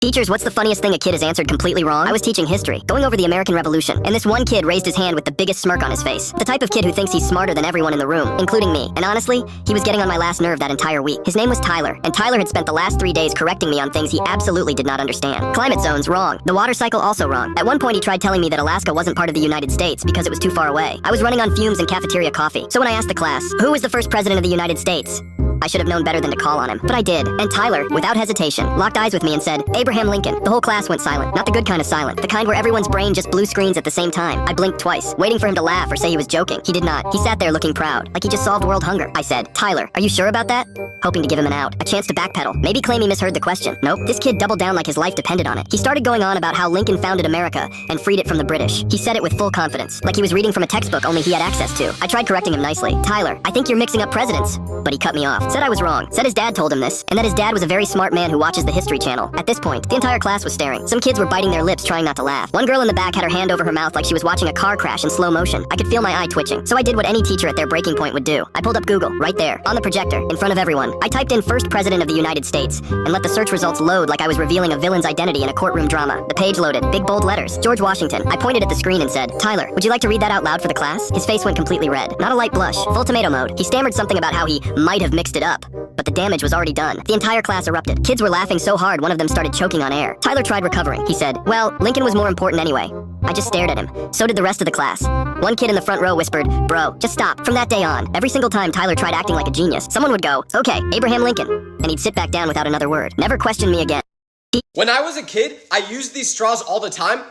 Teachers, what's the funniest thing a kid has answered completely wrong? I was teaching history, going over the American Revolution, and this one kid raised his hand with the biggest smirk on his face. The type of kid who thinks he's smarter than everyone in the room, including me. And honestly, he was getting on my last nerve that entire week. His name was Tyler, and Tyler had spent the last 3 days correcting me on things he absolutely did not understand. Climate zones, wrong. The water cycle, also wrong. At one point, he tried telling me that Alaska wasn't part of the United States because it was too far away. I was running on fumes and cafeteria coffee. So when I asked the class, who was the first president of the United States? I should have known better than to call on him, but I did. And Tyler, without hesitation, locked eyes with me and said, Abraham Lincoln. The whole class went silent. Not the good kind of silent. The kind where everyone's brain just blue screens at the same time. I blinked twice, waiting for him to laugh or say he was joking. He did not. He sat there looking proud, like he just solved world hunger. I said, Tyler, are you sure about that? Hoping to give him an out, a chance to backpedal, maybe claim he misheard the question. Nope, this kid doubled down like his life depended on it. He started going on about how Lincoln founded America and freed it from the British. He said it with full confidence, like he was reading from a textbook only he had access to. I tried correcting him nicely. Tyler, I think you're mixing up presidents. But he cut me off, said I was wrong, said his dad told him this, and that his dad was a very smart man who watches the History Channel. At this point, the entire class was staring. Some kids were biting their lips trying not to laugh. One girl in the back had her hand over her mouth like she was watching a car crash in slow motion. I could feel my eye twitching, so I did what any teacher at their breaking point would do. I pulled up Google, right there, on the projector, in front of everyone. I typed in first president of the United States, and let the search results load like I was revealing a villain's identity in a courtroom drama. The page loaded, big bold letters, George Washington. I pointed at the screen and said, Tyler, would you like to read that out loud for the class? His face went completely red, not a light blush, full tomato mode. He stammered something about how he might have mixed it up, but the damage was already done. The entire class erupted. Kids were laughing so hard one of them started choking on air. Tyler tried recovering. He said, well, Lincoln was more important anyway. I just stared at him. So did the rest of the class. One kid in the front row whispered, bro, just stop. From that day on, every single time Tyler tried acting like a genius, someone would go, okay, Abraham Lincoln. And he'd sit back down without another word. Never question me again. When I was a kid, I used these straws all the time,